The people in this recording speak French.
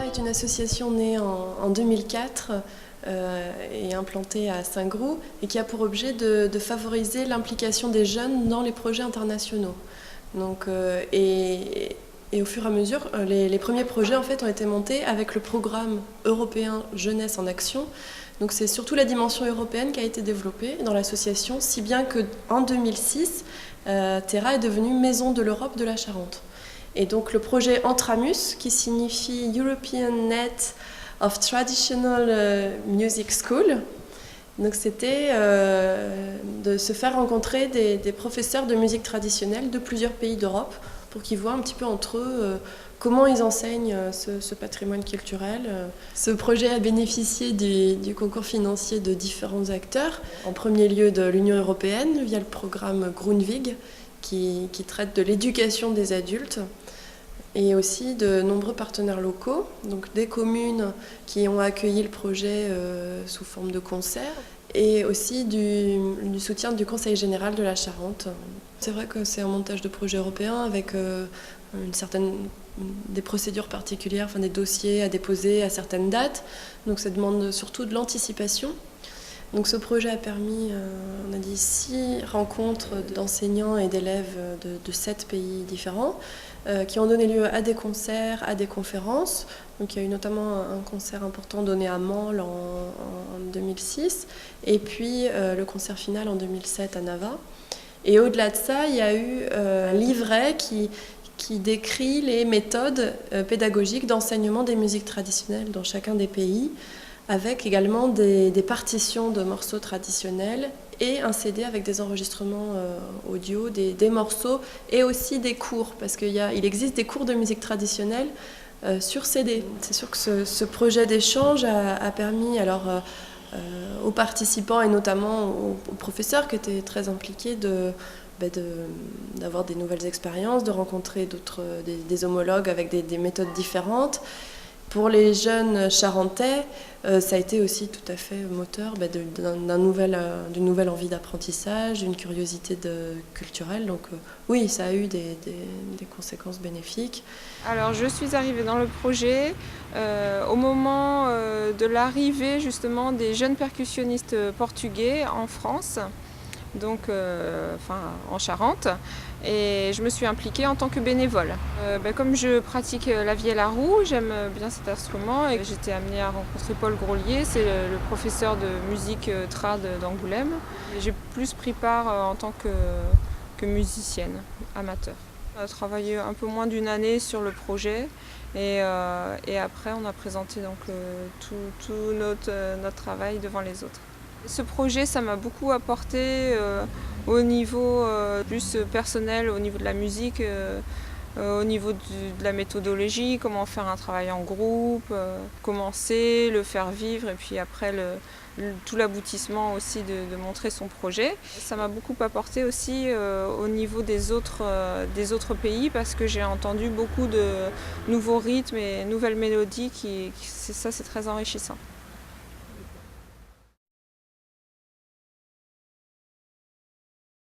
Terra est une association née en 2004 et implantée à Saint-Groux et qui a pour objet de favoriser l'implication des jeunes dans les projets internationaux. Donc, et au fur et à mesure, les premiers projets en fait, ont été montés avec le programme européen Jeunesse en Action. Donc c'est surtout la dimension européenne qui a été développée dans l'association, si bien qu'en 2006, Terra est devenue Maison de l'Europe de la Charente. Et donc le projet Entramus, qui signifie European Net of Traditional Music School, donc c'était de se faire rencontrer des professeurs de musique traditionnelle de plusieurs pays d'Europe pour qu'ils voient un petit peu entre eux comment ils enseignent ce patrimoine culturel. Ce projet a bénéficié du concours financier de différents acteurs, en premier lieu de l'Union européenne via le programme Grundvig qui traite de l'éducation des adultes, et aussi de nombreux partenaires locaux, donc des communes qui ont accueilli le projet sous forme de concert, et aussi du soutien du Conseil général de la Charente. C'est vrai que c'est un montage de projet européen avec des procédures particulières, des dossiers à déposer à certaines dates, donc ça demande surtout de l'anticipation. Donc ce projet a permis, on a dit, 6 rencontres d'enseignants et d'élèves de 7 pays différents qui ont donné lieu à des concerts, à des conférences. Donc il y a eu notamment un concert important donné à Mansle en 2006 et puis le concert final en 2007 à Nava. Et au-delà de ça, il y a eu un livret qui décrit les méthodes pédagogiques d'enseignement des musiques traditionnelles dans chacun des pays, avec également des partitions de morceaux traditionnels et un CD avec des enregistrements audio, des morceaux et aussi des cours, parce qu'il existe des cours de musique traditionnelle sur CD. C'est sûr que ce projet d'échange a permis aux participants et notamment aux professeurs qui étaient très impliqués d'avoir des nouvelles expériences, de rencontrer des homologues avec des méthodes différentes. Pour les jeunes charentais, ça a été aussi tout à fait moteur d'une nouvelle envie d'apprentissage, d'une curiosité culturelle. Donc oui, ça a eu des conséquences bénéfiques. Alors je suis arrivée dans le projet au moment de l'arrivée justement des jeunes percussionnistes portugais en France, donc en Charente. Et je me suis impliquée en tant que bénévole. Comme je pratique la vielle à roue, j'aime bien cet instrument et j'étais amenée à rencontrer Paul Groslier, c'est le professeur de musique trad d'Angoulême. J'ai plus pris part en tant que musicienne amateur. On a travaillé un peu moins d'une année sur le projet et après on a présenté donc, tout notre travail devant les autres. Ce projet, ça m'a beaucoup apporté au niveau plus personnel, au niveau de la musique, au niveau de la méthodologie, comment faire un travail en groupe, commencer, le faire vivre et puis après tout l'aboutissement aussi de montrer son projet. Ça m'a beaucoup apporté aussi au niveau des autres pays parce que j'ai entendu beaucoup de nouveaux rythmes et nouvelles mélodies, c'est très enrichissant.